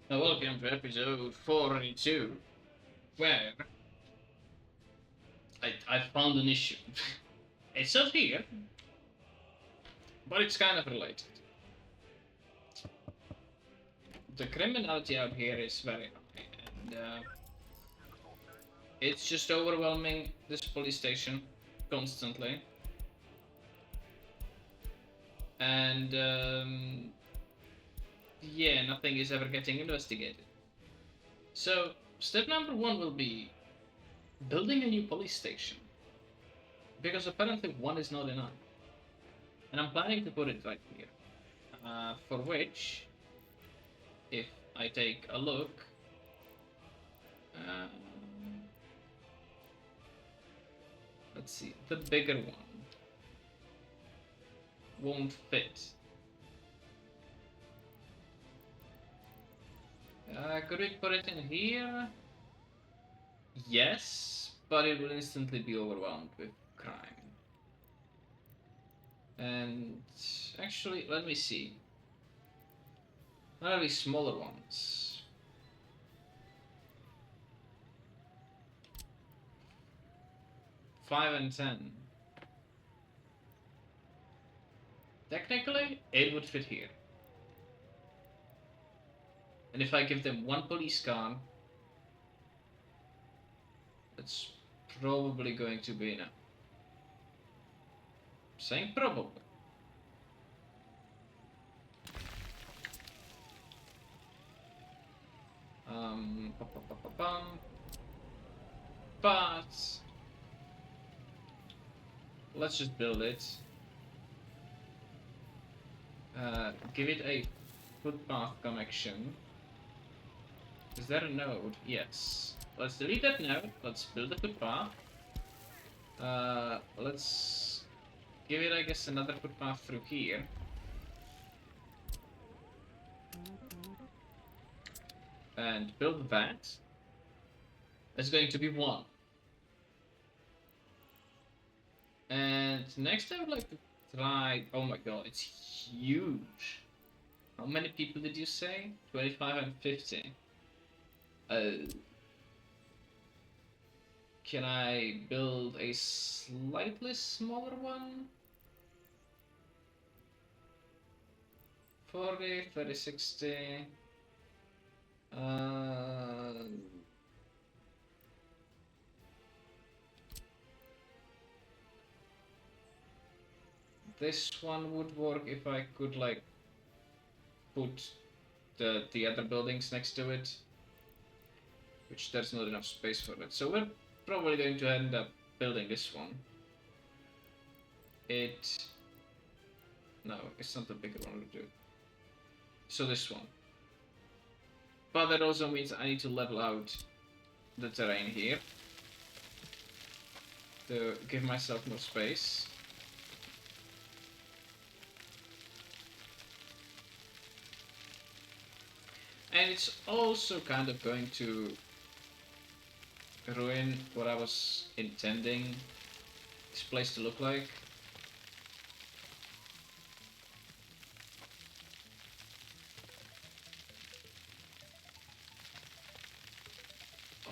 Welcome to episode 42, where I found an issue. It's not here, but it's kind of related. The criminality out here is very high, and it's just overwhelming this police station constantly. And yeah, nothing is ever getting investigated. So, step number one will be building a new police station, because apparently one is not enough. And I'm planning to put it right here. For which, if I take a look, um, let's see, the bigger one won't fit. Could we put it in here? Yes, but it will instantly be overwhelmed with crime. And actually, let me see. What are these smaller ones? 5 and 10. Technically, it would fit here. And if I give them one police car, that's probably going to be enough. Saying probably. But let's just build it. Give it a footpath connection. Is there a node? Yes. Let's delete that node. Let's build a footpath. Let's give it, I guess, another footpath through here. And build that. It's going to be one. And next I would like to try... Oh my god, it's huge. How many people did you say? 25 and 50. Can I build a slightly smaller one? 40, 30, 60. This one would work if I could like put the other buildings next to it, which there's not enough space for it. So we're probably going to end up building this one. No, it's not the bigger one to do. So this one. But that also means I need to level out the terrain here to give myself more space. And it's also kind of going to ruin what I was intending this place to look like.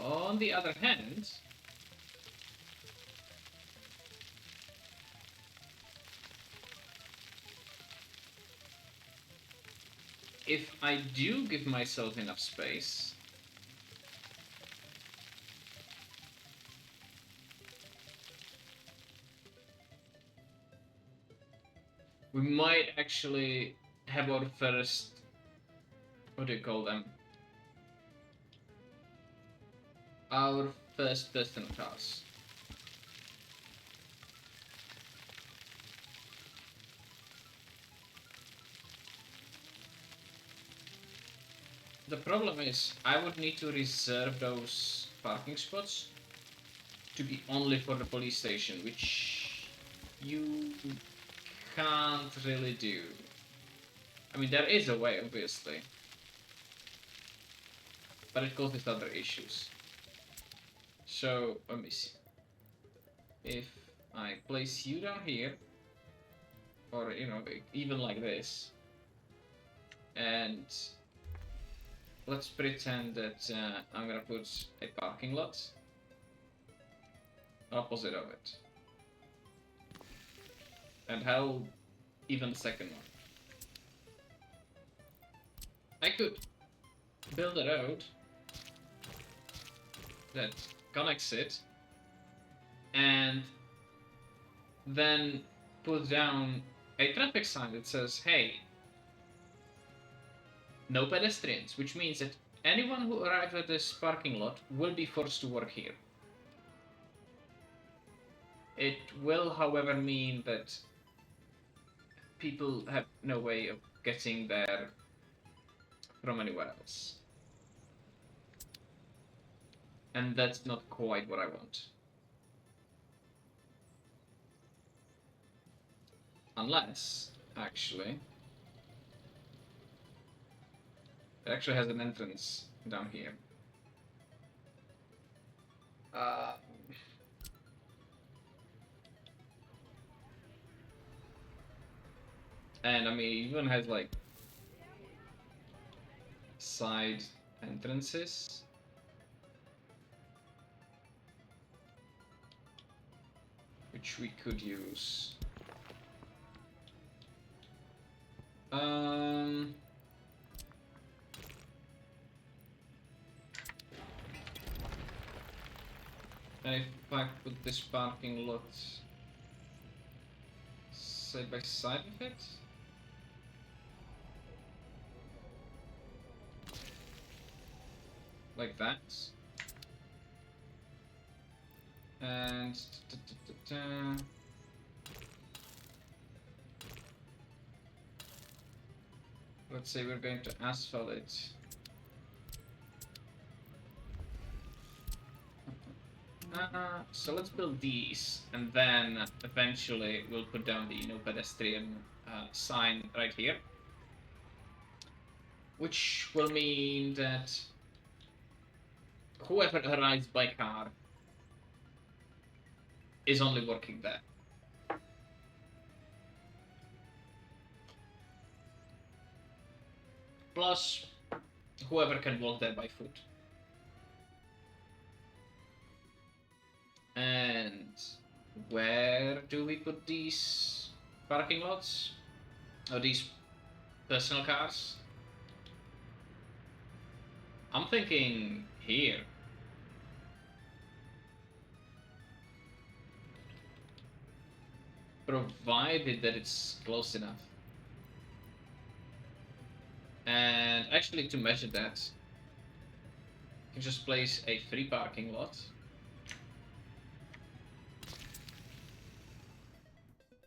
On the other hand, if I do give myself enough space, we might actually have our first, what do you call them? Our first personal cars. The problem is, I would need to reserve those parking spots to be only for the police station, which you can't really do. I mean, there is a way, obviously, but it causes other issues. So, let me see. If I place you down here, or, you know, even like this, and let's pretend that I'm gonna put a parking lot opposite of it. And hell, even the second one. I could build a road that connects it and then put down a traffic sign that says, hey, no pedestrians, which means that anyone who arrives at this parking lot will be forced to work here. It will, however, mean that people have no way of getting there from anywhere else. And that's not quite what I want. Unless, actually, it actually has an entrance down here. And I mean, it even has like side entrances. Which we could use. And if I put this parking lot side by side with it? Like that. And let's say we're going to asphalt it. So let's build these, and then eventually we'll put down the no pedestrian sign right here. Which will mean that whoever arrives by car is only working there. Plus, whoever can walk there by foot. And where do we put these parking lots? Or these personal cars? I'm thinking here. Provided that it's close enough. And actually, to measure that, you can just place a free parking lot.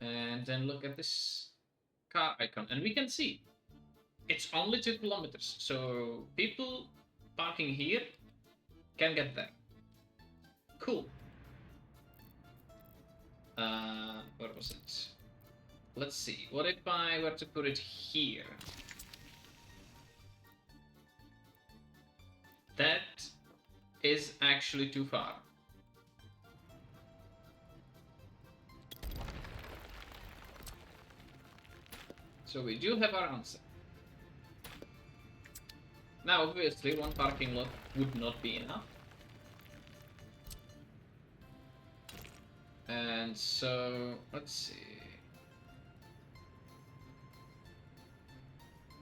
And then look at this car icon, and we can see it's only 2 kilometers. So people parking here can get there. Cool. Where was it? Let's see. What if I were to put it here? That is actually too far. So we do have our answer. Now, obviously, one parking lot would not be enough. And so, let's see.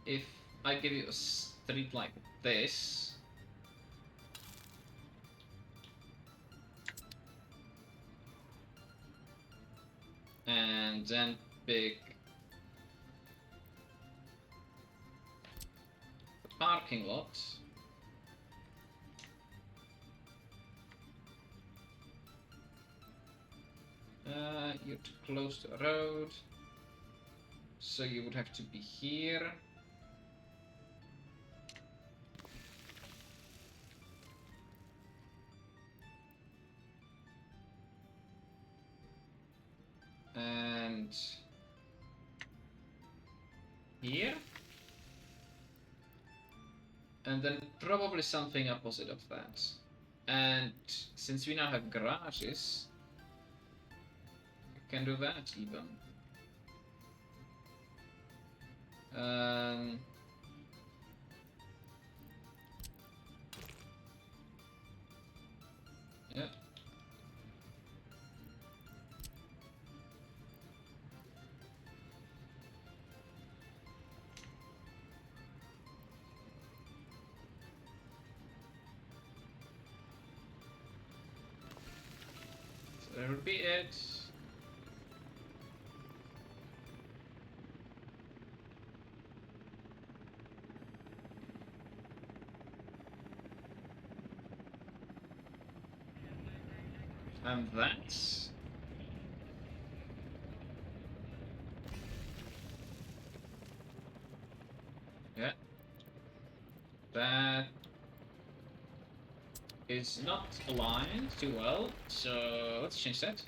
If I give you a street like this, and then pick the parking lot, you're too close to a road, so you would have to be here. And here. And then probably something opposite of that. And since we now have garages, we can do that even. would be it. And that's... yeah. That is not aligned too well, so let's change that.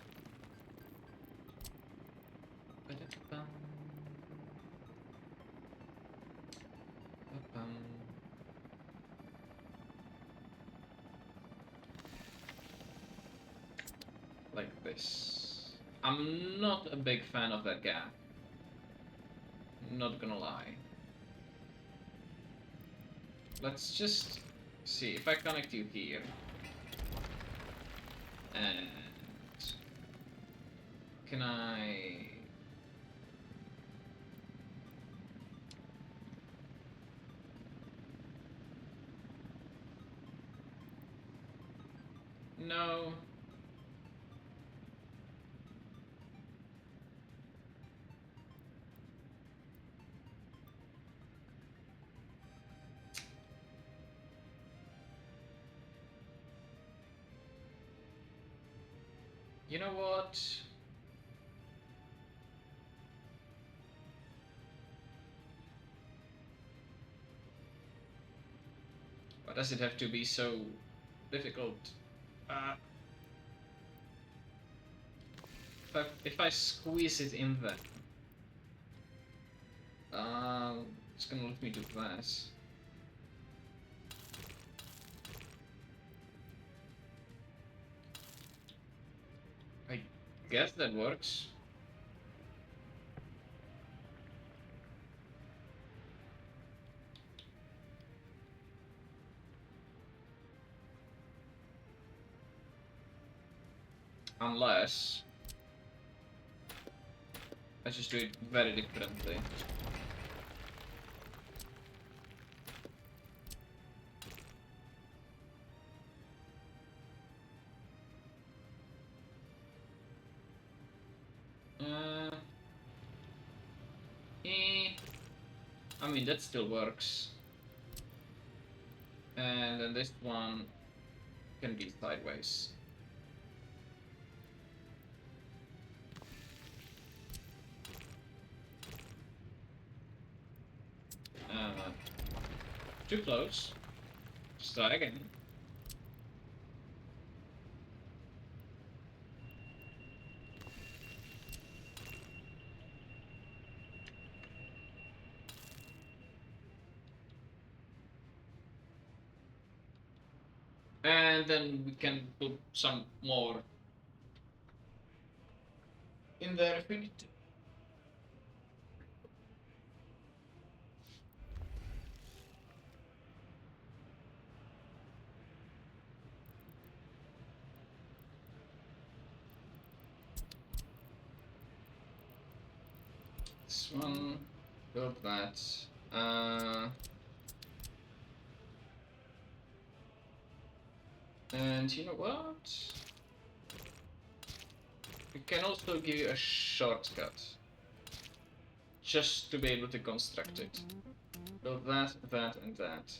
Like this. I'm not a big fan of that gap. Not gonna lie. Let's just see if I connect you here. And can I... no. You know what? Why does it have to be so difficult? If I squeeze it in there, it's gonna let me do that. I guess that works. Unless I just do it very differently. I mean, that still works. And then this one can be sideways. Too close. Just try again. And then we can put some more in there if we need to. This one, build that. And you know what? We can also give you a shortcut. Just to be able to construct it. Build that, that, and that.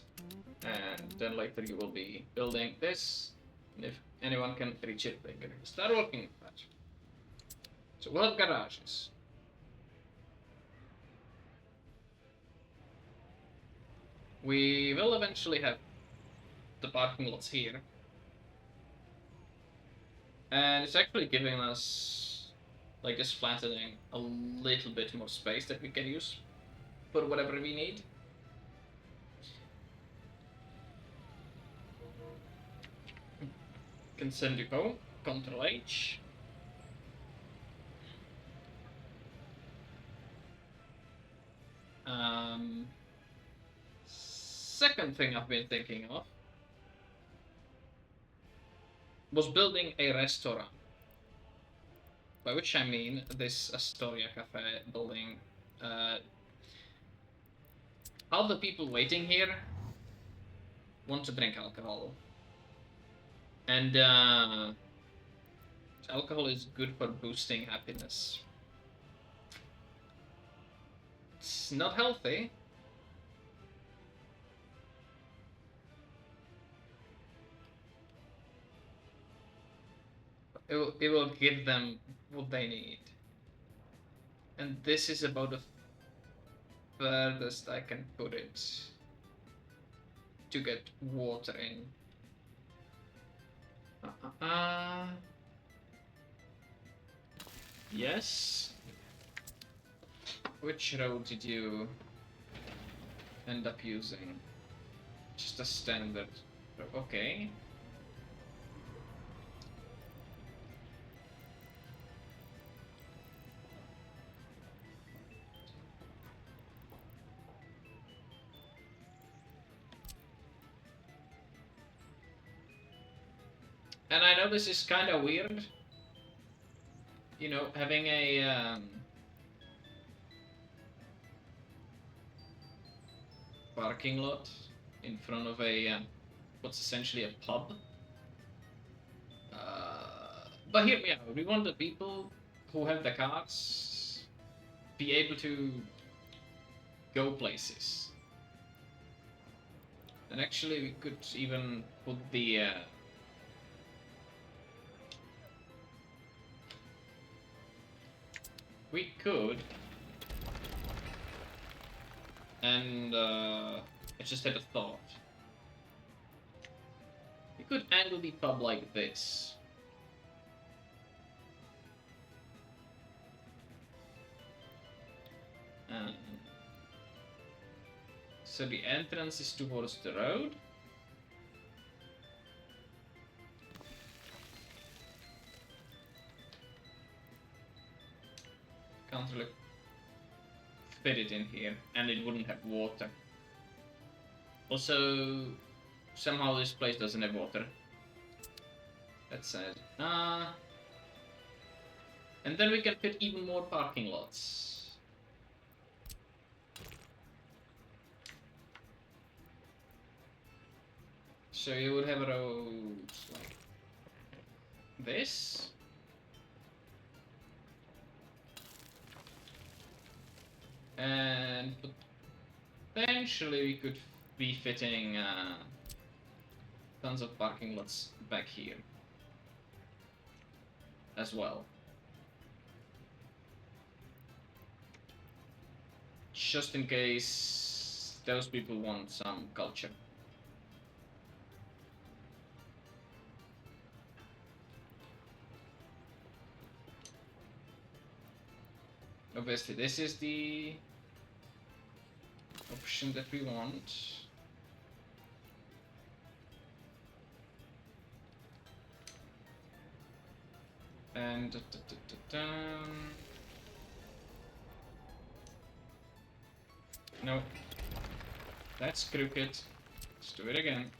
And then later you will be building this. And if anyone can reach it, they can start working with that. So we'll have garages. We will eventually have the parking lots here. And it's actually giving us, like, just flattening a little bit more space that we can use for whatever we need. Can send you home, Control H. Second thing I've been thinking of was building a restaurant. By which I mean this Astoria Cafe building. All the people waiting here want to drink alcohol. And Alcohol is good for boosting happiness. It's not healthy. It will give them what they need. And this is about the furthest I can put it to get water in. Yes. Which road did you end up using? Just a standard. Okay. And I know this is kind of weird, you know, having a parking lot in front of a what's essentially a pub. But hear me out. We want the people who have the cars be able to go places. And actually, we could even put the we could, and I just had a thought. We could angle the pub like this. So the entrance is towards the road. Can't really fit it in here, and it wouldn't have water. Also, somehow this place doesn't have water. That's sad. And then we can fit even more parking lots. So you would have a road like this. And potentially we could be fitting tons of parking lots back here as well. Just in case those people want some culture. Obviously, this is the option that we want. And no, that's crooked. Let's do it again.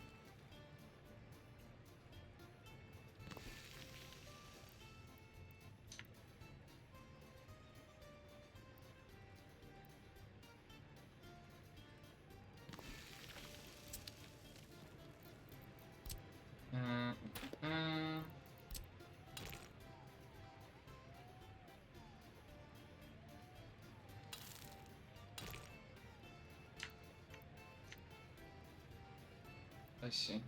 I see.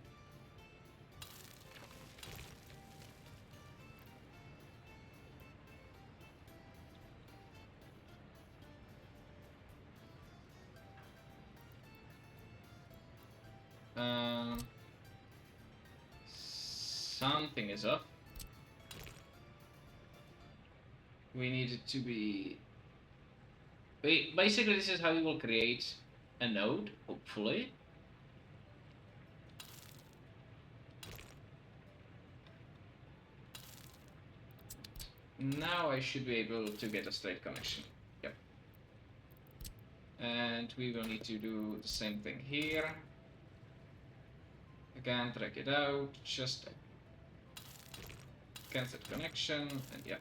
Something is up. We need it to be... Basically, this is how you will create a node, hopefully. Now I should be able to get a straight connection. Yep. And we will need to do the same thing here. Again, drag it out, just cancel connection, and yeah.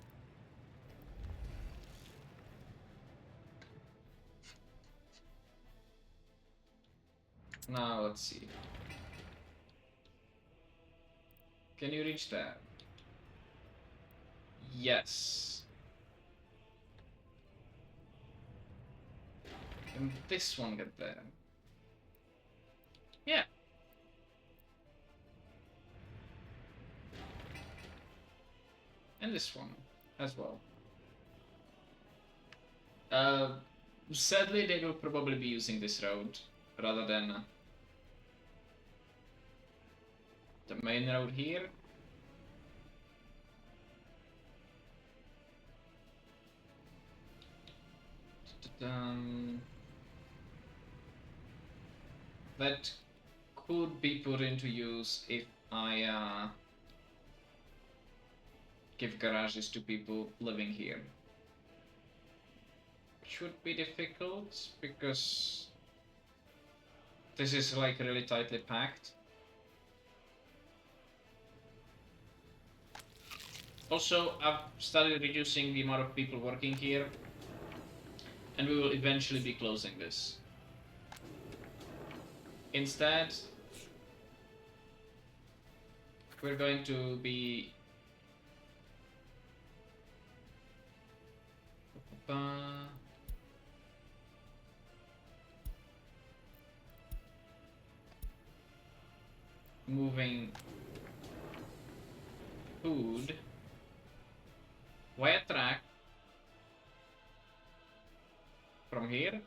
Now let's see. Can you reach that? Yes. Can this one get there? Yeah. And this one as well. Sadly, they will probably be using this road rather than the main road here. That could be put into use if I give garages to people living here. Should be difficult because this is like really tightly packed. Also, I've started reducing the amount of people working here, and we will eventually be closing this. Instead, we're going to be moving food via track from here.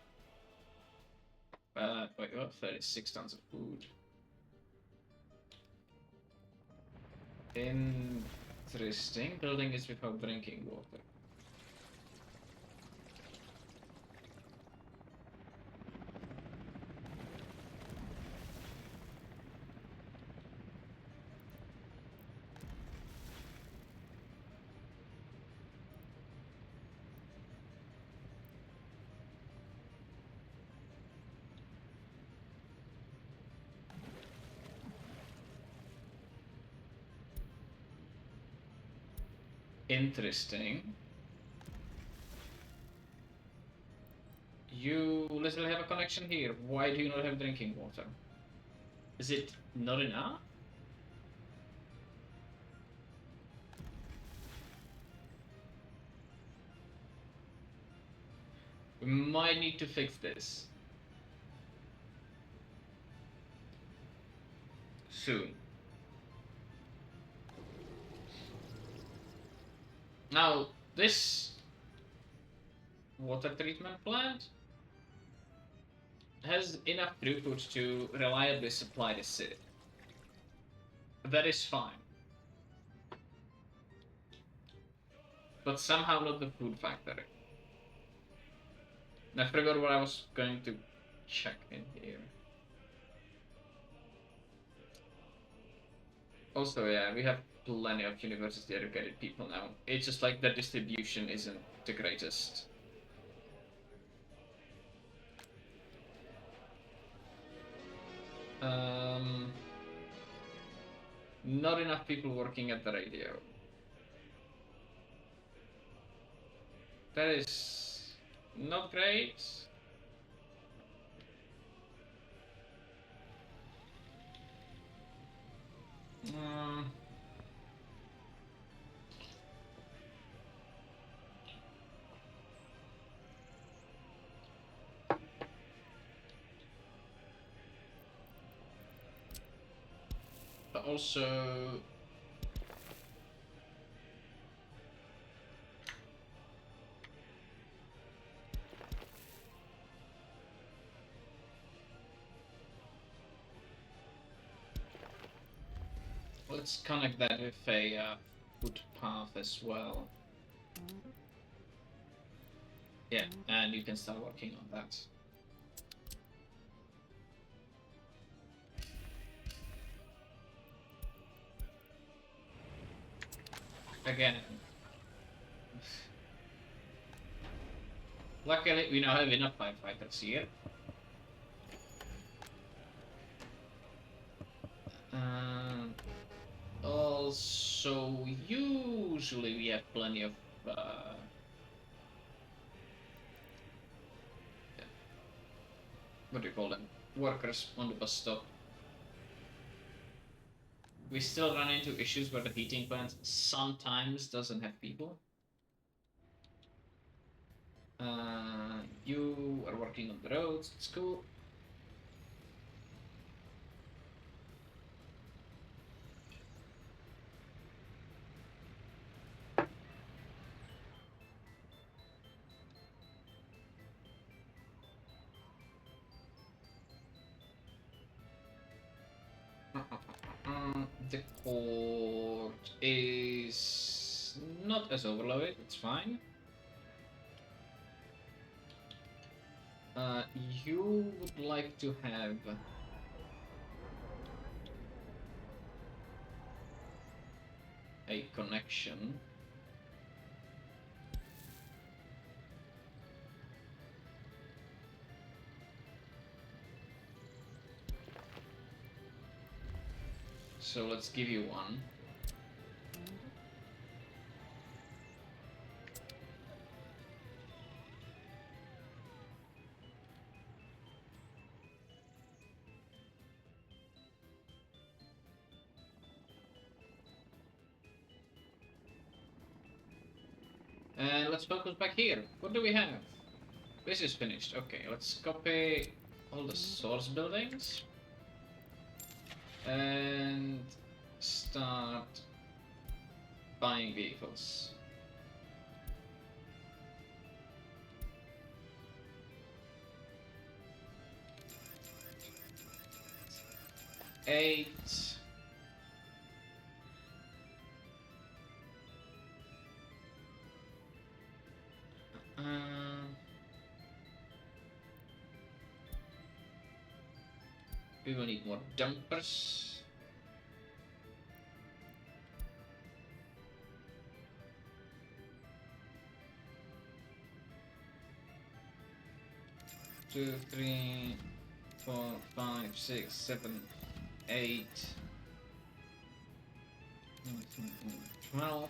Wait, what? 36 tons of food. Interesting. Building is without drinking water. Interesting. You literally have a connection here. Why do you not have drinking water? Is it not enough? We might need to fix this soon. Now, this water treatment plant has enough throughput to reliably supply the city. That is fine. But somehow not the food factory. I forgot what I was going to check in here. Also, yeah, we have plenty of university educated people now. It's just like the distribution isn't the greatest. Not enough people working at the radio. That is not great. But also, let's connect that with a footpath as well. Yeah, and you can start working on that. Again, luckily we now have enough firefighters here. Also, usually we have plenty of what do you call them? Workers on the bus stop. We still run into issues where the heating plant sometimes doesn't have people. You are working on the roads. It's cool. The court is not as overloaded. It's fine. You would like to have a connection. So let's give you one. And let's focus back here. What do we have? This is finished. Okay, let's copy all the source buildings and start buying vehicles. Eight. We will need more dumpers. Two, three, 4, 5, 6, 7, 8, 12.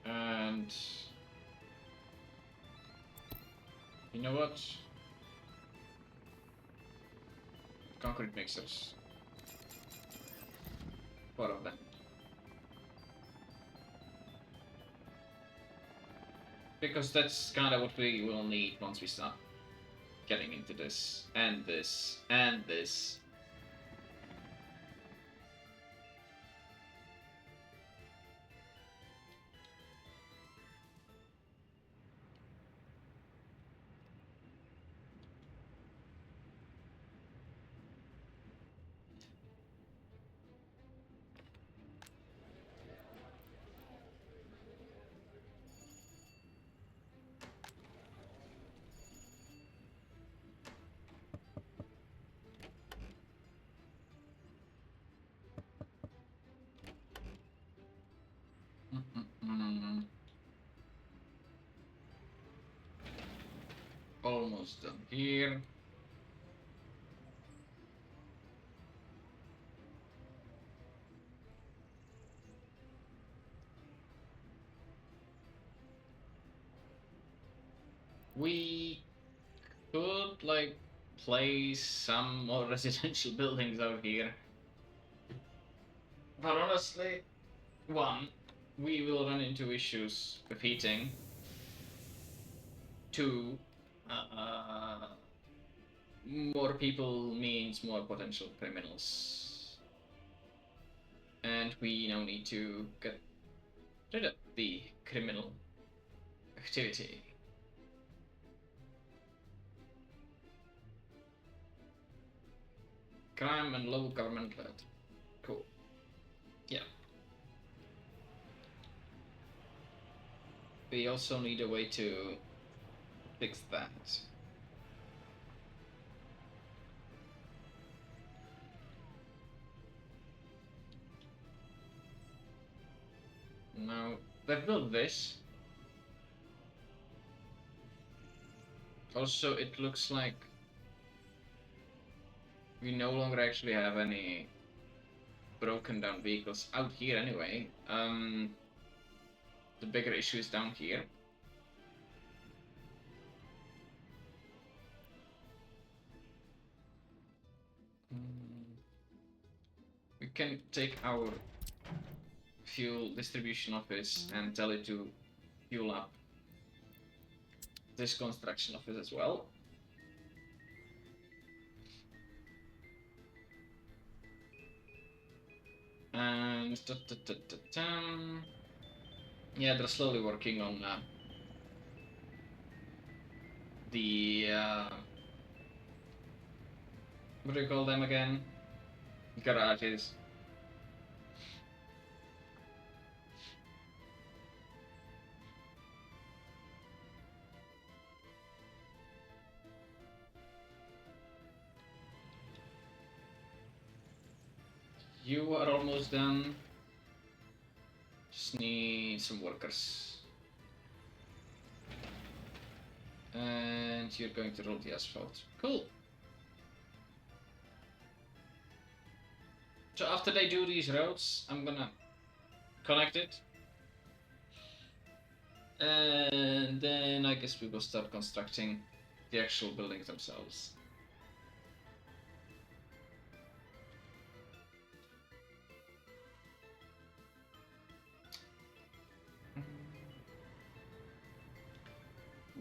And you know what? Concrete mixers. 4 of them. Because that's kind of what we will need once we start getting into this, and this, and this. Almost done here. We could like place some more residential buildings out here. But honestly, one, we will run into issues with heating. Two, more people means more potential criminals. And we now need to get rid of the criminal activity. Crime and low government led. Cool. Yeah. We also need a way to fix that. Now, they've built this. Also, it looks like we no longer actually have any broken down vehicles out here anyway. The bigger issue is down here. can take our fuel distribution office and tell it to fuel up this construction office as well. And yeah, they're slowly working on the what do you call them again? Garages. You are almost done. Just need some workers. And you're going to roll the asphalt. Cool. So after they do these roads, I'm gonna connect it. And then I guess we will start constructing the actual buildings themselves.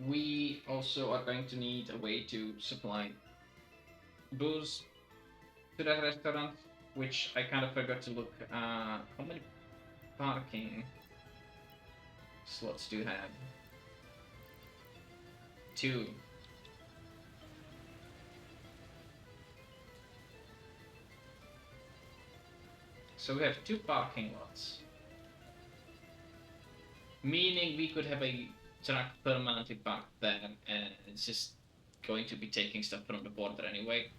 We also are going to need a way to supply booze to that restaurant, which I kind of forgot to look. How many parking slots do you have? 2. So we have 2 parking lots. Meaning we could have a truck permanently parked there, and it's just going to be taking stuff from the border anyway.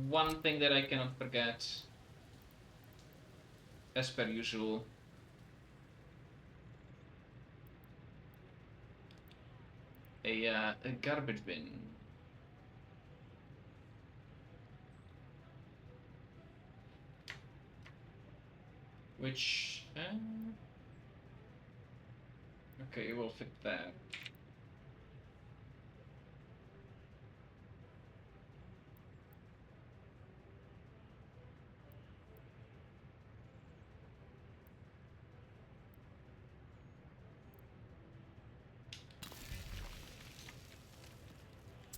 One thing that I cannot forget, as per usual, a garbage bin. Which, okay, it will fit there.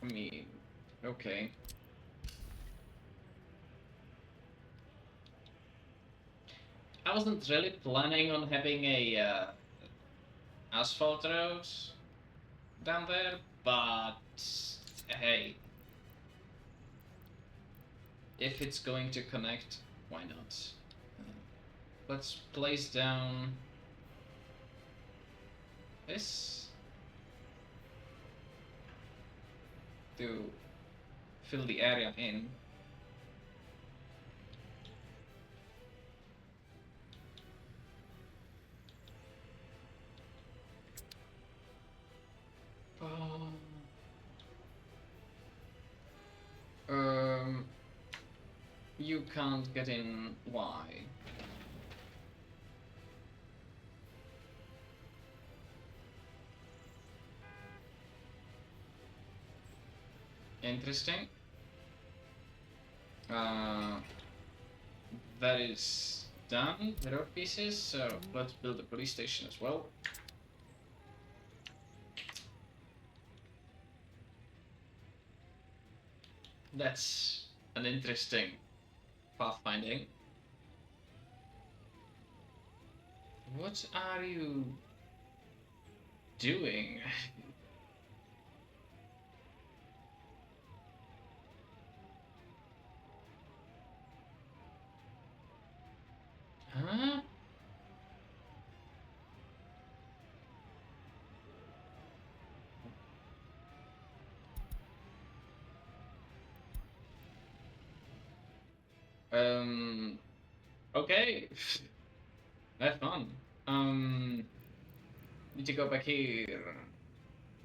I mean, okay. I wasn't really planning on having a asphalt road down there, but hey, if it's going to connect, why not? Let's place down this to fill the area in. You can't get in. Why? Interesting. That is done. The road pieces. So let's build a police station as well. That's an interesting pathfinding. What are you doing? Huh? Okay. Have fun. Need to go back here.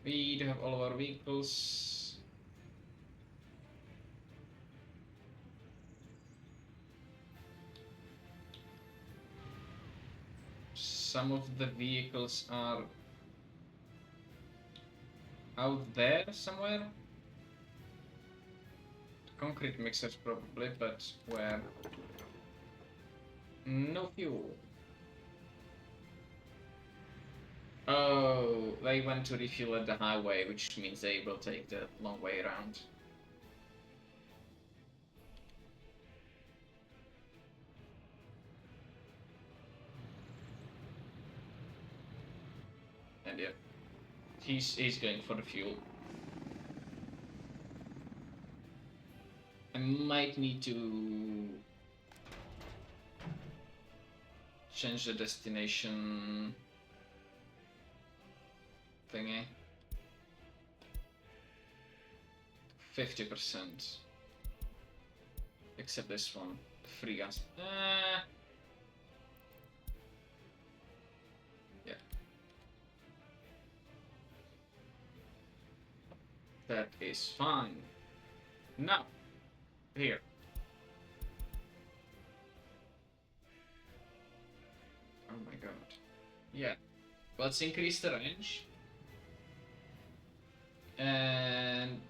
We do have all of our vehicles. Some of the vehicles are out there somewhere. Concrete mixers probably, but where? No fuel. Oh, they went to refuel at the highway, which means they will take the long way around. And yeah, he's going for the fuel. I might need to change the destination thingy. 50%. Except this one. Free gas. Yeah. That is fine. Now, here. Oh my god. Yeah. Let's increase the range. And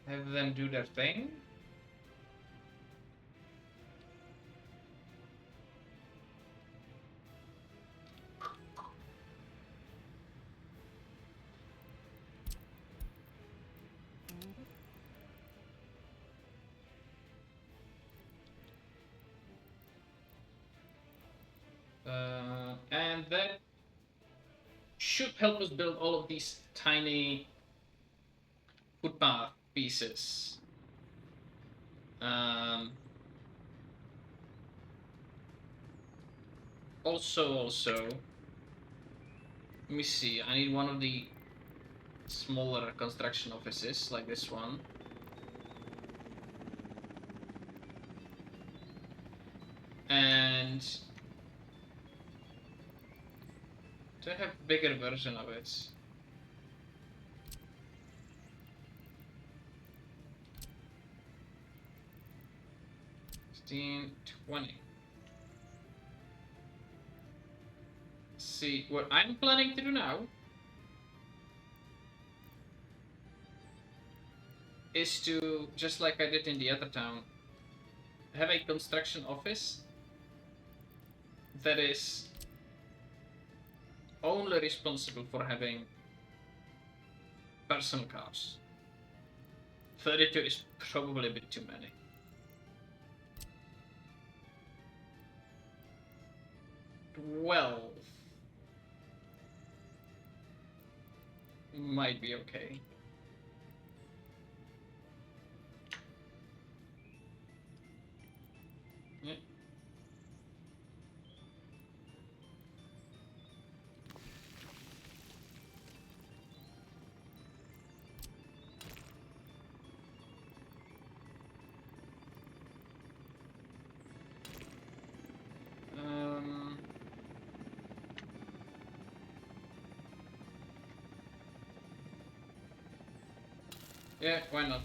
have them do their thing. And that should help us build all of these tiny footpath pieces. Also, let me see. I need one of the smaller construction offices, like this one. And to have bigger version of it. 20. See, what I'm planning to do now is to, just like I did in the other town, have a construction office that is only responsible for having personal cars. 32 is probably a bit too many. Well, might be okay. Yeah. Yeah, why not?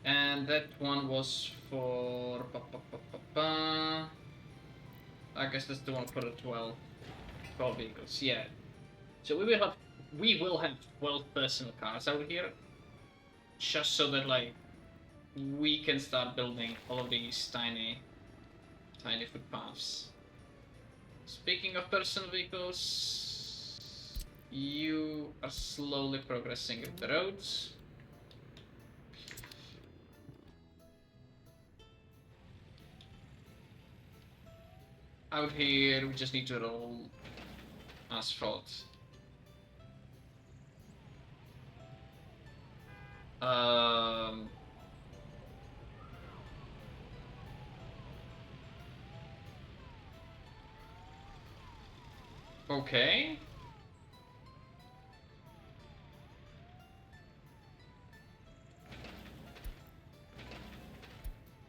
And that one was for... I guess that's the one for the 12 vehicles, yeah. So we will have 12 personal cars out here. Just so that, like, we can start building all of these tiny footpaths. Speaking of personal vehicles, you are slowly progressing up the roads. Out here, we just need to roll asphalt. Okay.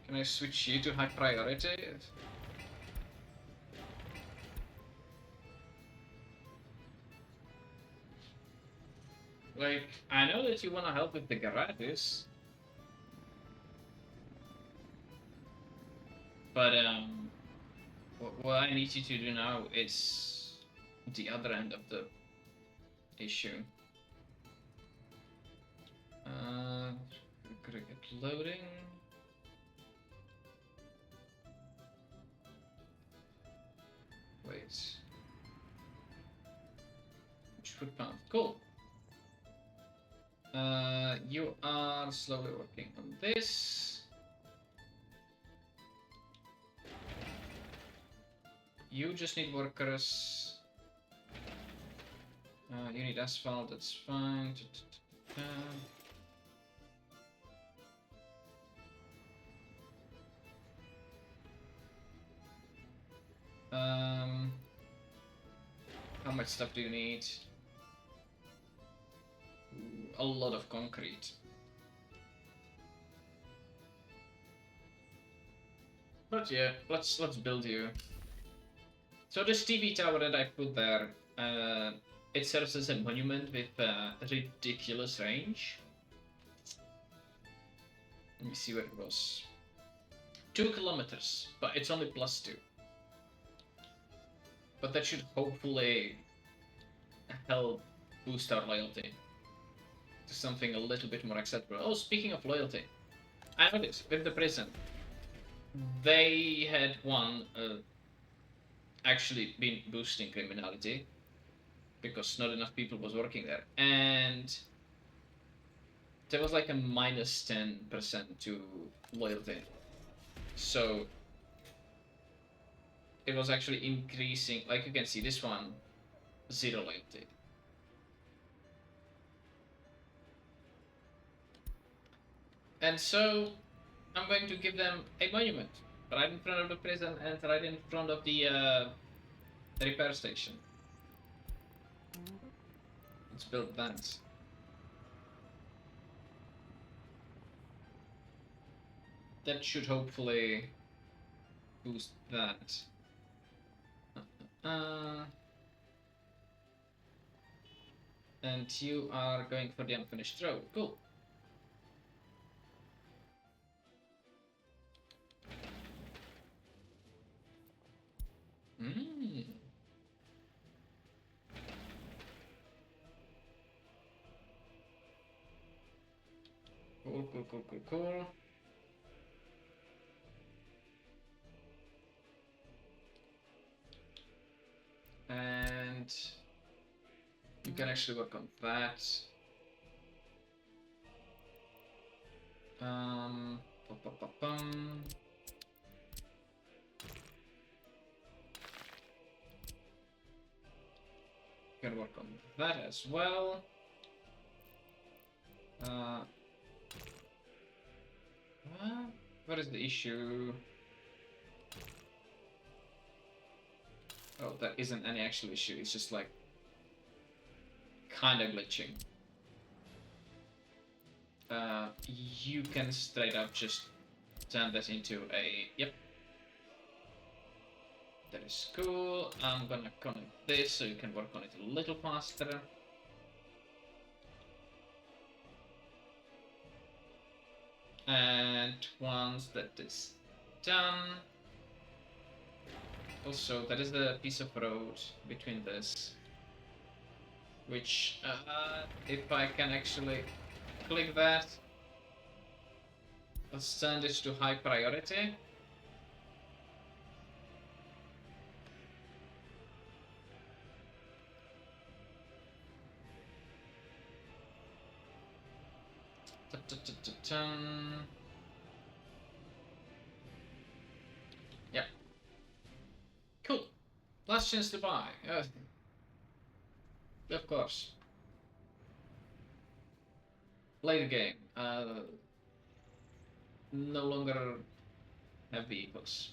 Can I switch you to high priority? Like, I know that you want to help with the garages. But, what I need you to do now is the other end of the issue. Gotta get loading. Wait. Which foot-pound? Cool. You are slowly working on this. You just need workers. You need asphalt, that's fine. How much stuff do you need? A lot of concrete. But yeah, let's build you. So this TV tower that I put there, it serves as a monument with a ridiculous range. Let me see where it was. 2 kilometers, but it's only +2. But that should hopefully help boost our loyalty to something a little bit more acceptable. Oh, speaking of loyalty, I noticed with the prison, they had actually been boosting criminality because not enough people was working there, and there was like a -10% to loyalty. So it was actually increasing. Like you can see, this one, 0 loyalty. And so I'm going to give them a monument right in front of the prison and right in front of the repair station. Let's build that. That should hopefully boost that. And you are going for the unfinished road. Cool. Cool. And you can actually work on that. You can work on that as well. What is the issue? Oh, that isn't any actual issue. It's just like kind of glitching. You can straight up just turn that into a... Yep. That is cool. I'm gonna connect this so you can work on it a little faster. And once that is done... Also, that is the piece of road between this. Which, if I can actually click that, let's turn this to high priority. Yeah. Cool. Last chance to buy. Of course. Play the game. No longer have vehicles.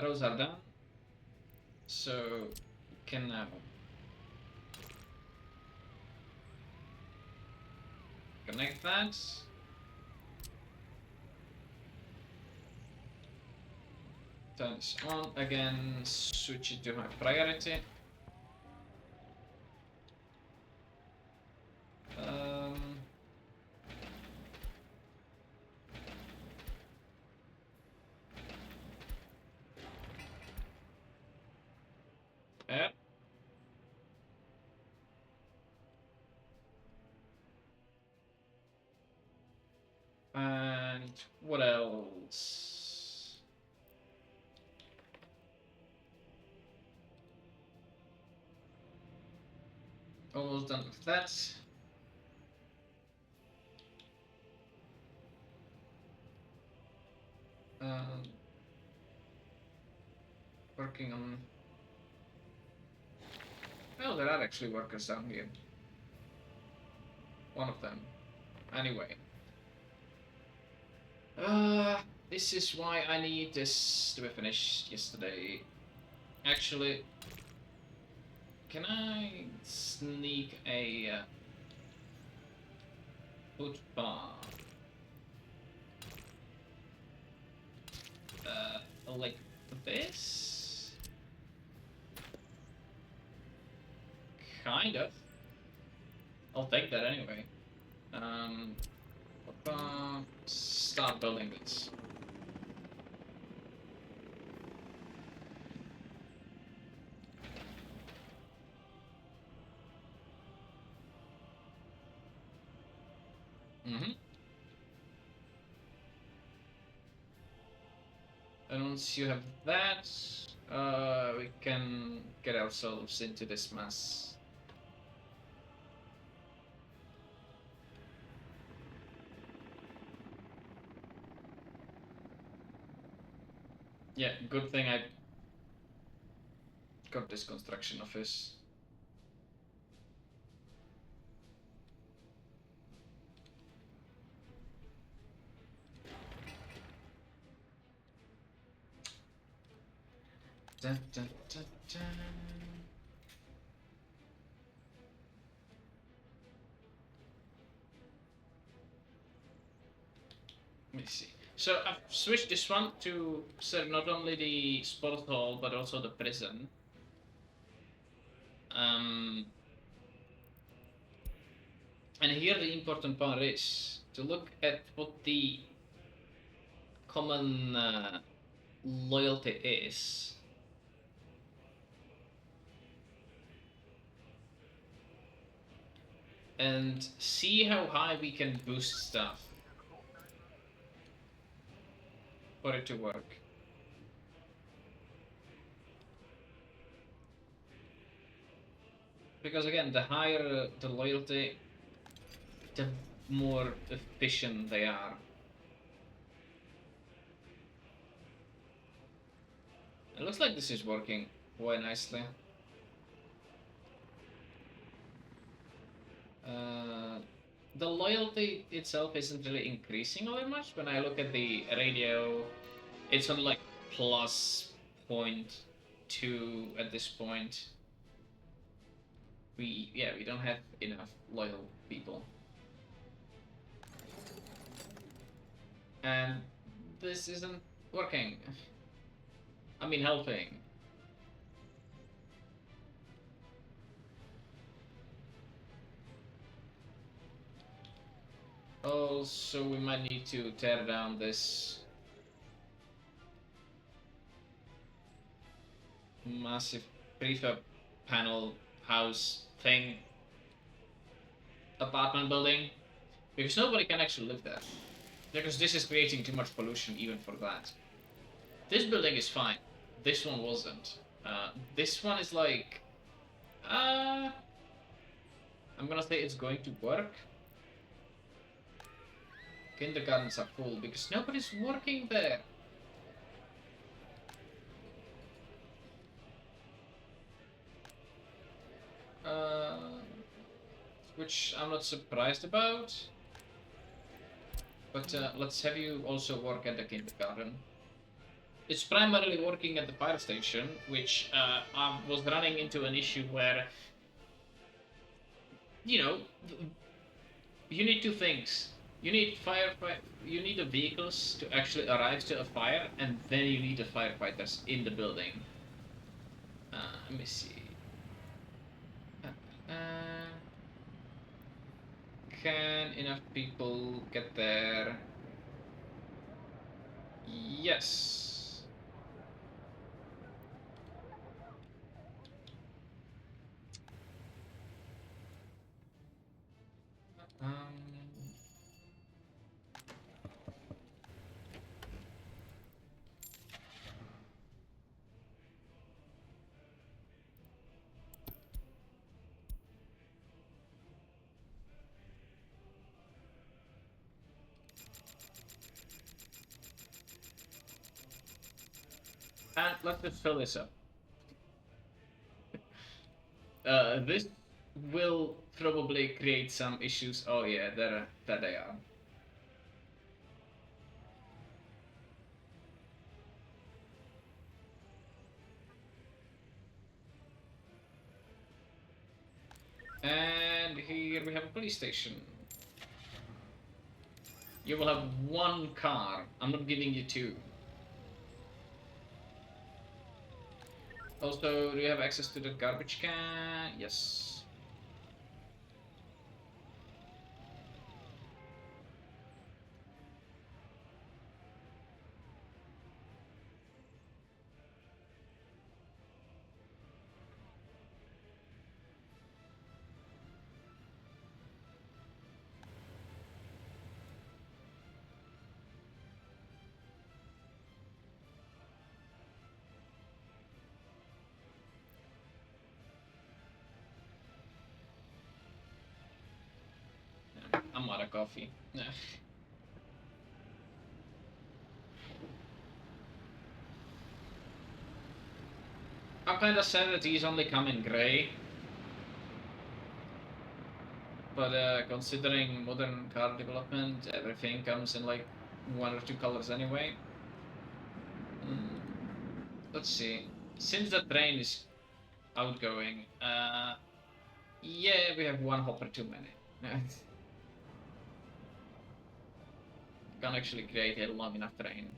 Roads are done. So can now connect that. Turn this on again, switch it to high priority. Yep. And what else? Almost done with that. Working on. Well, there are actually workers down here. One of them. Anyway. This is why I need this to be finished yesterday. Actually, can I sneak a food bar? Like this? Kind of. I'll take that anyway. Start building this. And once you have that, we can get ourselves into this mess. Yeah, good thing I got this construction office. Dun, dun, dun, dun. Let me see. So I've switched this one to serve not only the sport hall but also the prison. And here the important part is to look at what the common loyalty is. And see how high we can boost stuff for it to work. Because again, the higher the loyalty, the more efficient they are. It looks like this is working quite nicely. The loyalty itself isn't really increasing all that much. When I look at the radio, it's on like plus 0.2 at this point. We don't have enough loyal people. And this isn't working. I mean, helping. Also, we might need to tear down this massive prefab panel house thing, apartment building, because nobody can actually live there. Because this is creating too much pollution even for that. This building is fine. This one wasn't. This one is like... I'm gonna say it's going to work. Kindergartens are full because nobody's working there. Which I'm not surprised about. But let's have you also work at the kindergarten. It's primarily working at the fire station, which I was running into an issue where, you know, you need two things. You need you need the vehicles to actually arrive to a fire, and then you need the firefighters in the building. Let me see. Can enough people get there? Yes. And let's just fill this up. This will probably create some issues. Oh yeah, there they are. And here we have a police station. You will have one car. I'm not giving you two. Also, do you have access to the garbage can? Yes. I'm out of coffee. I'm kind of sad that these only come in grey. But considering modern car development, everything comes in like one or two colors anyway. Let's see. Since the train is outgoing, yeah, we have one hopper too many. Can't actually create a long enough train.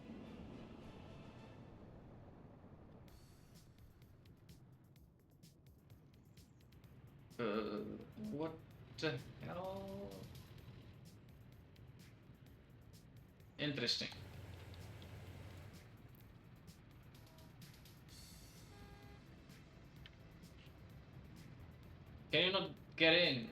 What the hell? Interesting. Can you not get in?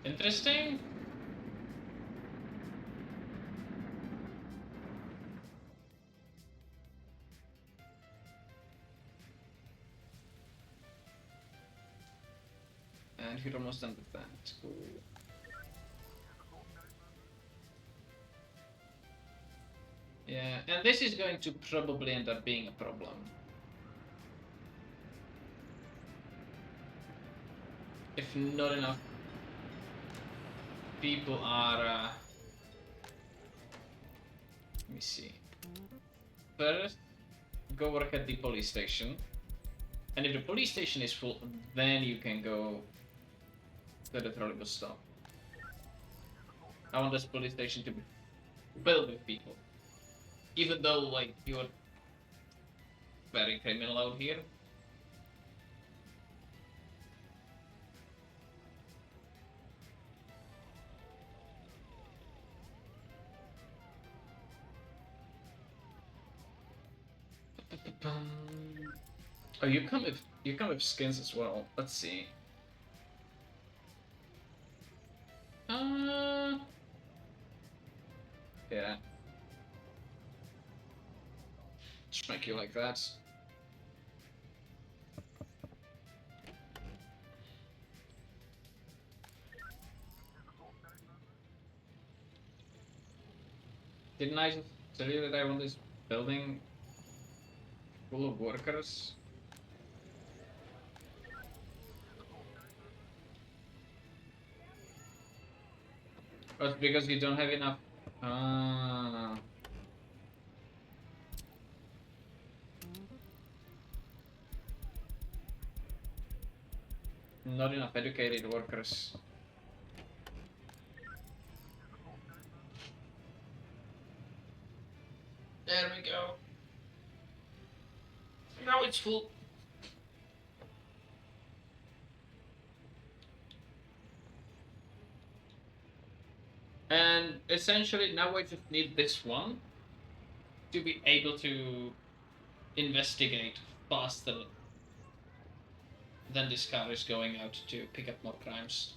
Interesting. And you're almost done with that. Cool. Yeah, and this is going to probably end up being a problem. If not enough people are... let me see. First, go work at the police station. And if the police station is full, then you can go to the trolleybus stop. I want this police station to be filled with people. Even though, like, you're very criminal out here. Oh, you come with skins as well. Let's see. Yeah. Just make you like that. Didn't I just tell you that I want this building full of workers? But because you don't have enough. Not enough educated workers. There we go. Now it's full. And essentially, now I just need this one to be able to investigate faster than this car is going out to pick up more crimes.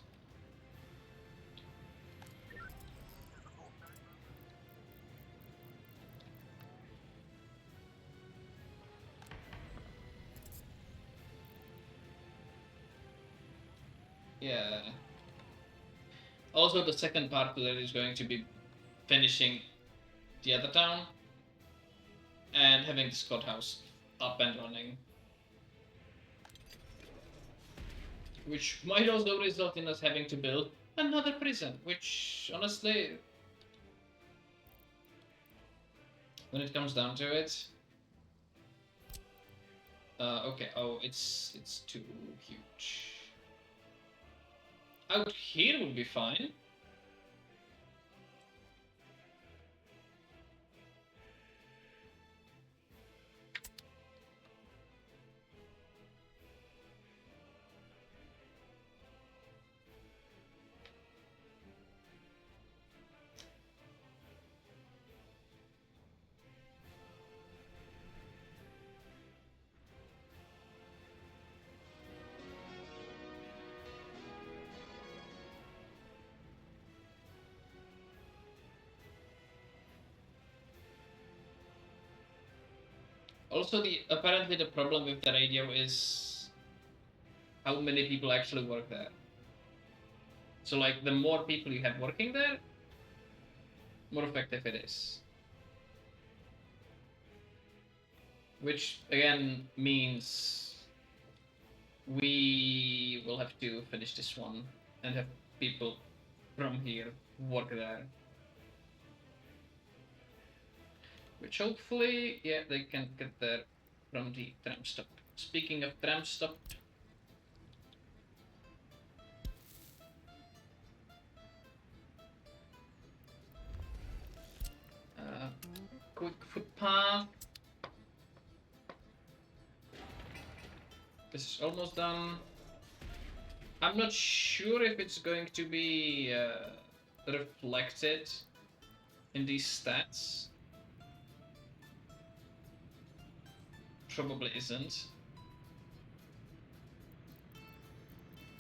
Yeah. Also, the second part to that is going to be finishing the other town and having the Scott House up and running. Which might also result in us having to build another prison, which honestly, when it comes down to it, okay. Oh, it's too huge. Out here would be fine. Also, the apparently the problem with the radio is how many people actually work there. So, like, the more people you have working there, more effective it is. Which again means we will have to finish this one and have people from here work there. Which hopefully, yeah, they can get there from the tram stop. Speaking of tram stop, quick footpath. This is almost done. I'm not sure if it's going to be reflected in these stats. Probably isn't.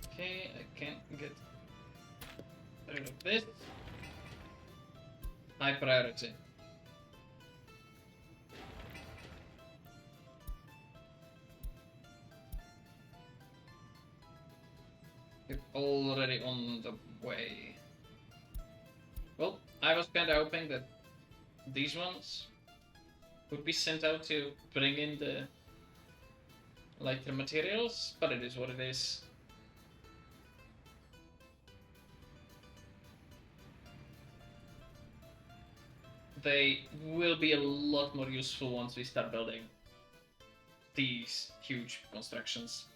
Okay, I can't get rid of this. High priority. You're already on the way. Well, I was kinda hoping that these ones would be sent out to bring in the lighter materials, but it is what it is. They will be a lot more useful once we start building these huge constructions.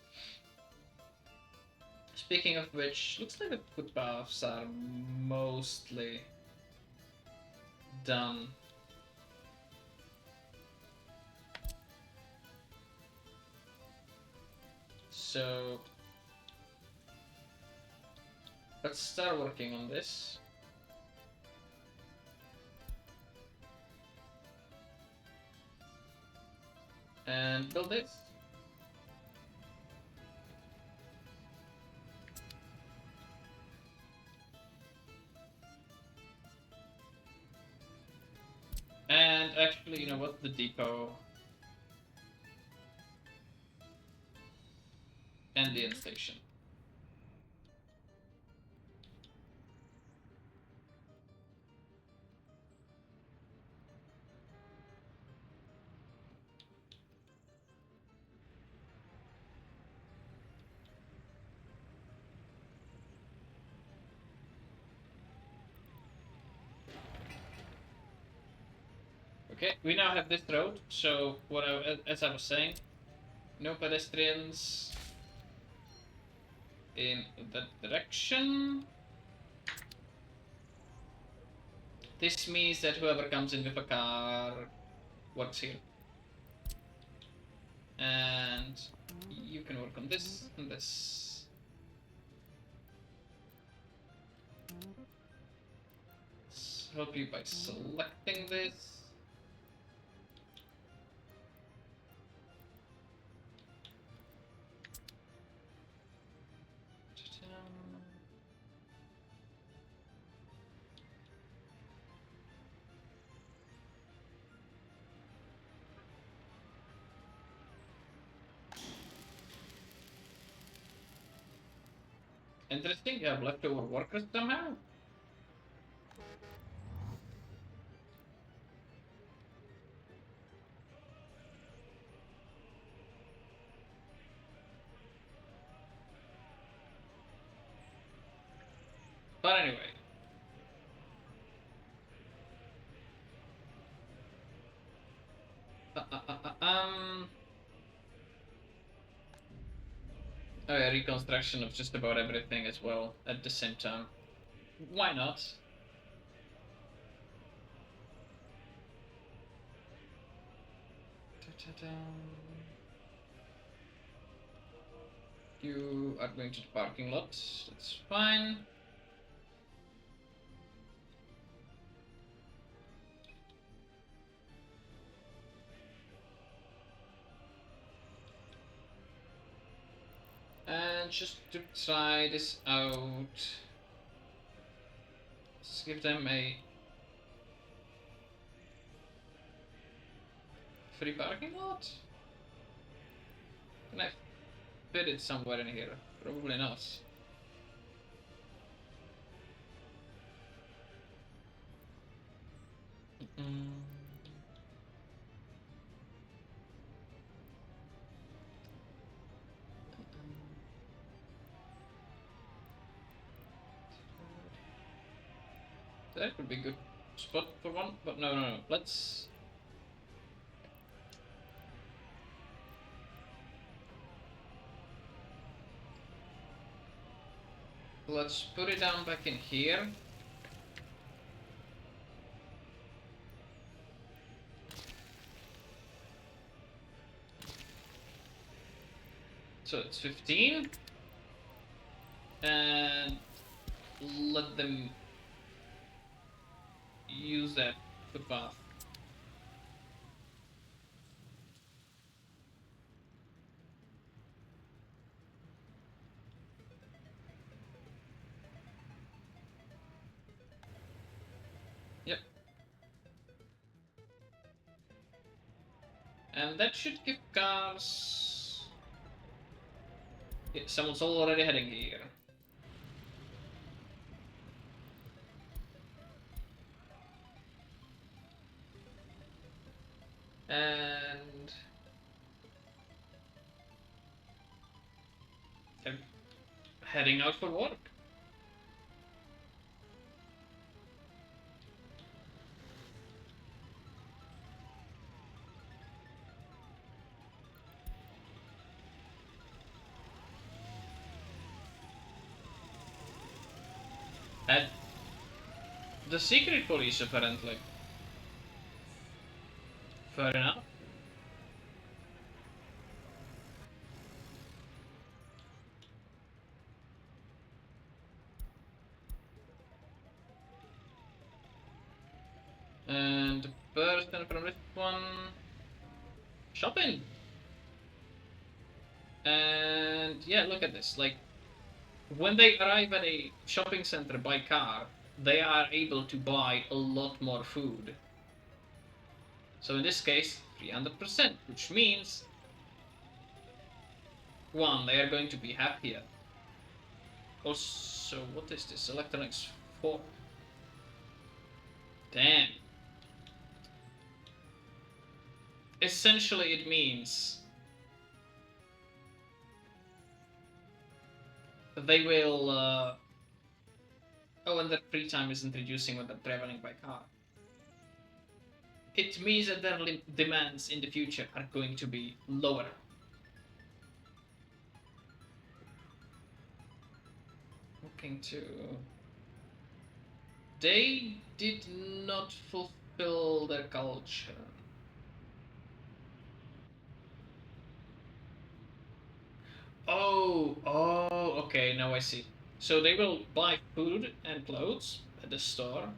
Speaking of which, looks like the footpaths are mostly done. So let's start working on this. And build it. And actually, you know what? The depot and the end station. Okay, we now have this road. So as I was saying, no pedestrians in that direction. This means that whoever comes in with a car works here. And you can work on this and this. Let's help you by selecting this. Interesting, you have leftover workers somehow? But anyway. Oh yeah, reconstruction of just about everything as well at the same time. Why not? You are going to the parking lot. That's fine. And just to try this out, let's give them a free parking lot? Can I fit it somewhere in here? Probably not. That could be a good spot for one, but no. Let's put it down back in here. So it's 15. And let them use that footpath. Yep. And that should give cars... Yeah, someone's already heading here. And... they're heading out for work. And the secret police, apparently. Fair enough. And the person from this one... shopping! And yeah, look at this. Like, when they arrive at a shopping center by car, they are able to buy a lot more food. So in this case, 300%, which means one, they are going to be happier. Also, what is this? Electronics 4. Damn. Essentially, it means they will. Oh, and that free time isn't reducing when they're traveling by car. It means that their demands in the future are going to be lower. Looking to... They did not fulfill their culture. Oh, okay, now I see. So they will buy food and clothes at the store,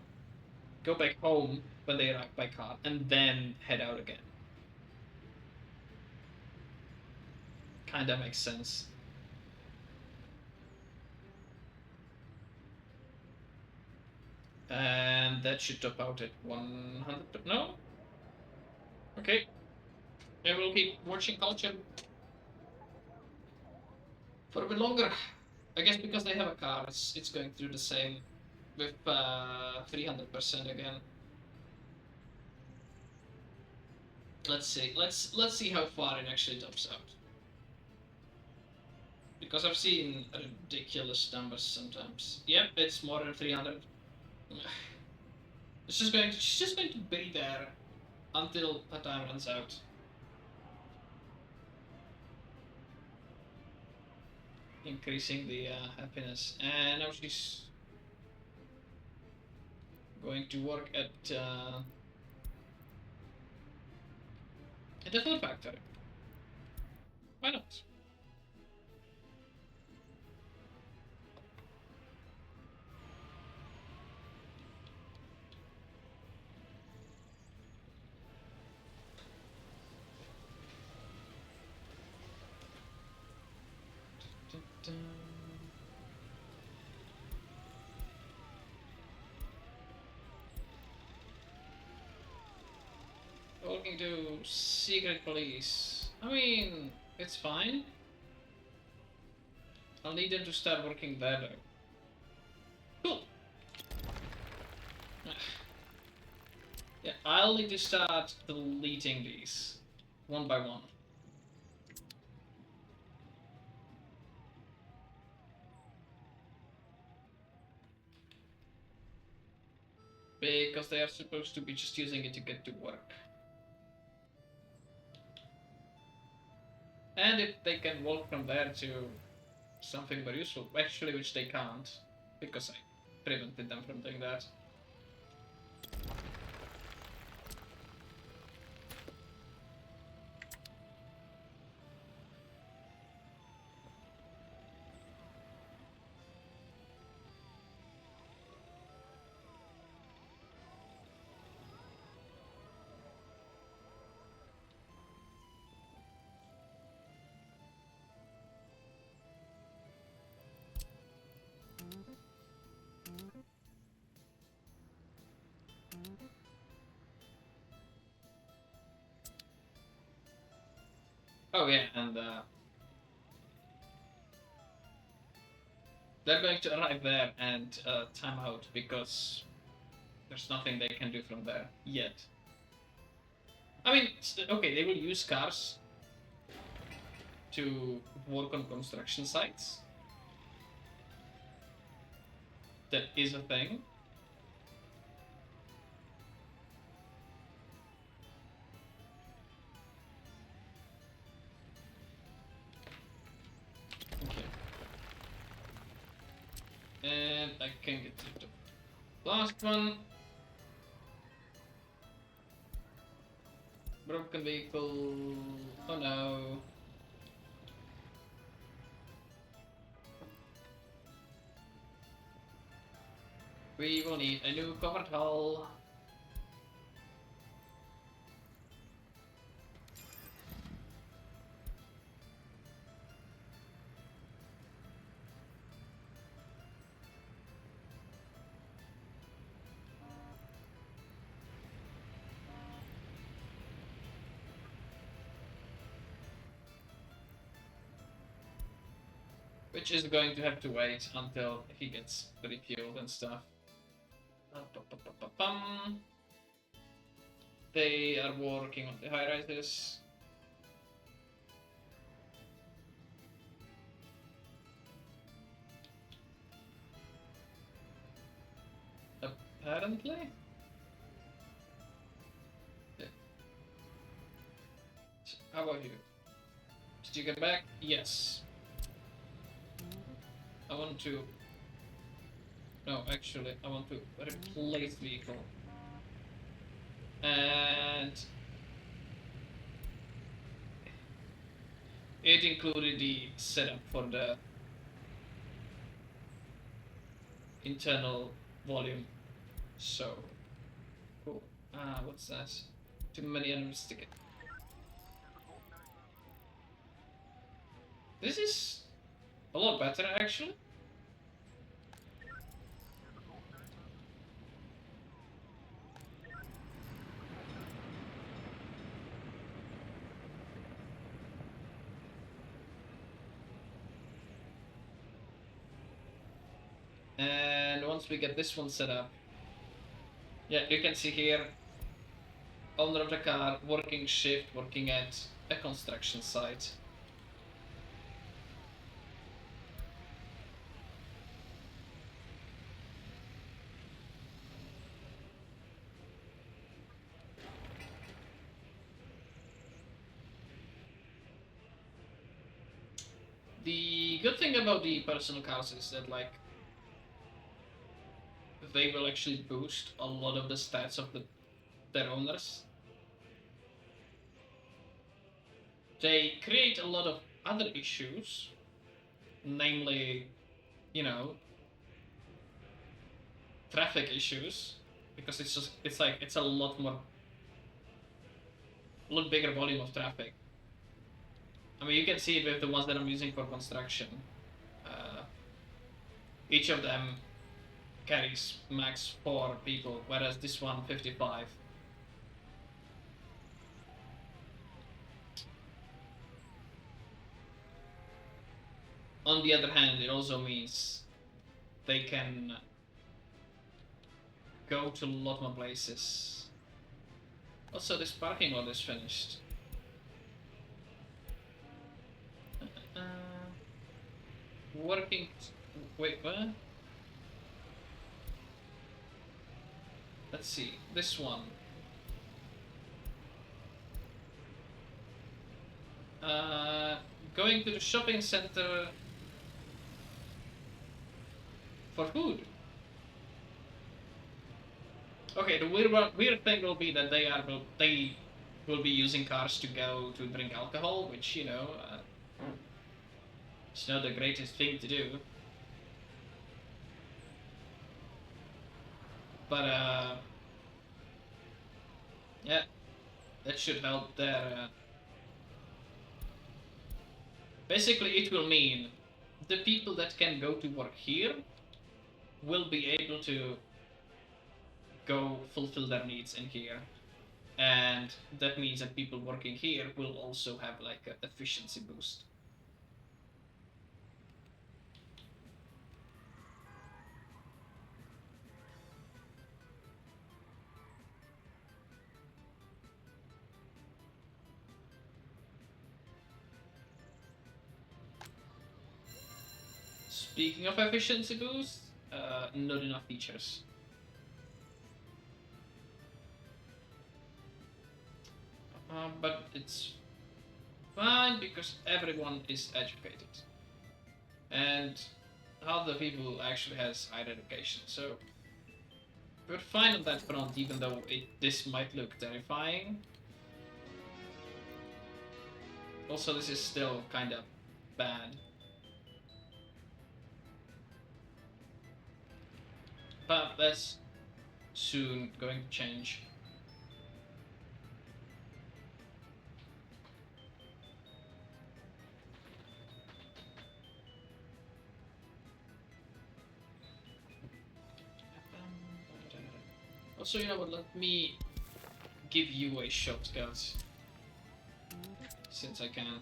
go back home when they arrive by car, and then head out again. Kinda makes sense. And that should top out at 100. No? Okay. I will keep watching culture for a bit longer. I guess because they have a car, it's going through the same with 300% again. Let's see. Let's see how far it actually tops out. Because I've seen ridiculous numbers sometimes. Yep, it's more than 300. She's just going to be there until her time runs out. Increasing the happiness, and now she's going to work at the food factory. Why not? Talking to secret police. I mean, it's fine. I'll need them to start working there though. Cool. Yeah, I'll need to start deleting these one by one. Because they are supposed to be just using it to get to work. And if they can walk from there to something more useful, actually which they can't, because I prevented them from doing that. Oh yeah, and they're going to arrive there and time out because there's nothing they can do from there yet. I mean, okay, they will use cars to work on construction sites. That is a thing. Okay. And I can get to the last one. Broken vehicle. Oh no. We will need a new covered hull. Which is going to have to wait until he gets refueled and stuff. They are working on the high rises. Apparently. Yeah. How about you? Did you get back? Yes. I want to... No, actually, I want to replace vehicle. And... it included the setup for the internal volume. So... cool. What's that? Too many enemies to get. This is a lot better, actually. And once we get this one set up, yeah, you can see here, owner of the car, working shift, working at a construction site. The good thing about the personal cars is that, like, they will actually boost a lot of the stats of their owners. They create a lot of other issues, namely, you know, traffic issues, because it's a lot bigger volume of traffic. I mean, you can see it with the ones that I'm using for construction. Uh, each of them carries max 4 people, whereas this one 55. On the other hand, it also means they can go to a lot more places. Also, this parking lot is finished. Uh, working. Wait, what? Let's see. This one. Going to the shopping center for food. Okay, the weird thing will be that they will be using cars to go to drink alcohol, which, you know, it's not the greatest thing to do. But yeah, that should help there. Basically, it will mean the people that can go to work here will be able to go fulfill their needs in here, and that means that people working here will also have like an efficiency boost. Speaking of efficiency boost, not enough features. But it's fine because everyone is educated, and half the people actually has higher education. So we're fine on that front, even though this might look terrifying. Also, this is still kind of bad. But that's soon going to change. Also, you know what, let me give you a shot, guys. Since I can.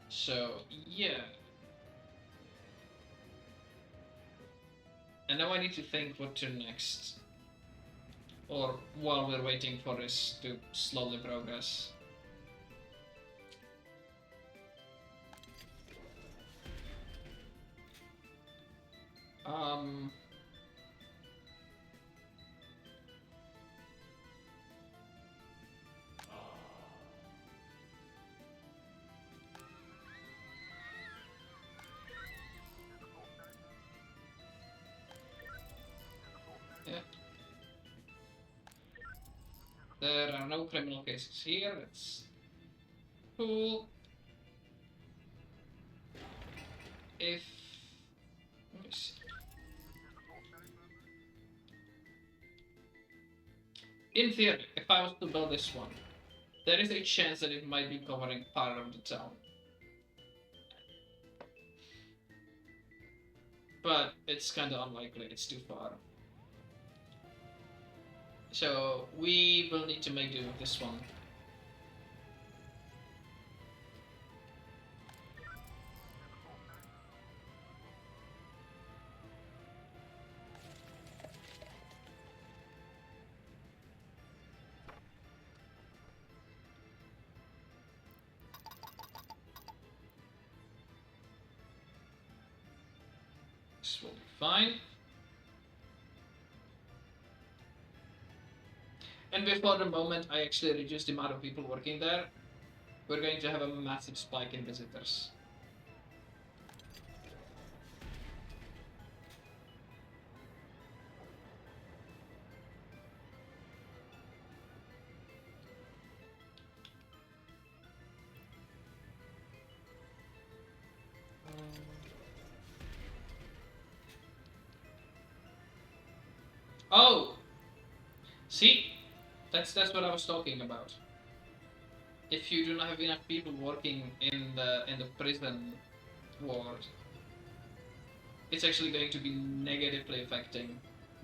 So, yeah. And now I need to think what to next. Or while we're waiting for this to slowly progress. Um... Yeah. There are no criminal cases here. It's cool. If... Let me see. In theory, if I was to build this one, there is a chance that it might be covering part of the town. But it's kind of unlikely, it's too far. So we will need to make do with this one. This will be fine. And before the moment I actually reduce the amount of people working there, we're going to have a massive spike in visitors. Oh, see, that's what I was talking about. If you do not have enough people working in the prison ward, it's actually going to be negatively affecting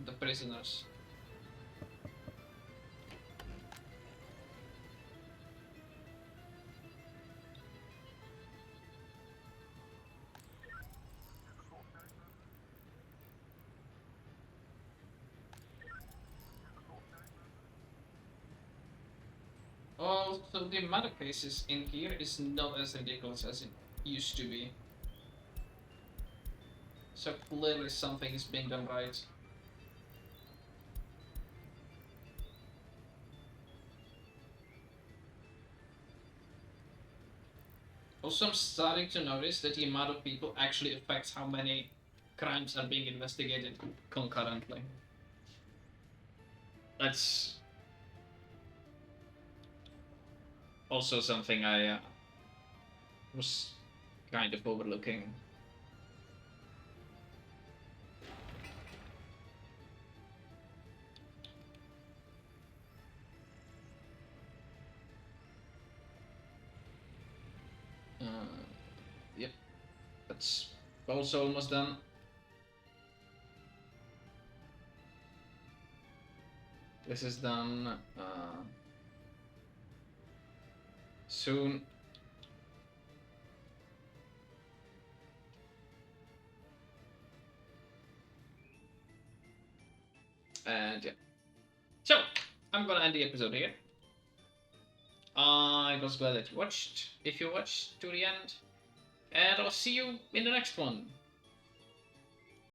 the prisoners. Also, the amount of cases in here is not as ridiculous as it used to be. So clearly something is being done right. Also, I'm starting to notice that the amount of people actually affects how many crimes are being investigated concurrently. That's also something I was kind of overlooking. Uh, yep, that's also almost done. This is done soon. And yeah. So, I'm gonna end the episode here. I was glad that you watched, if you watched to the end. And I'll see you in the next one.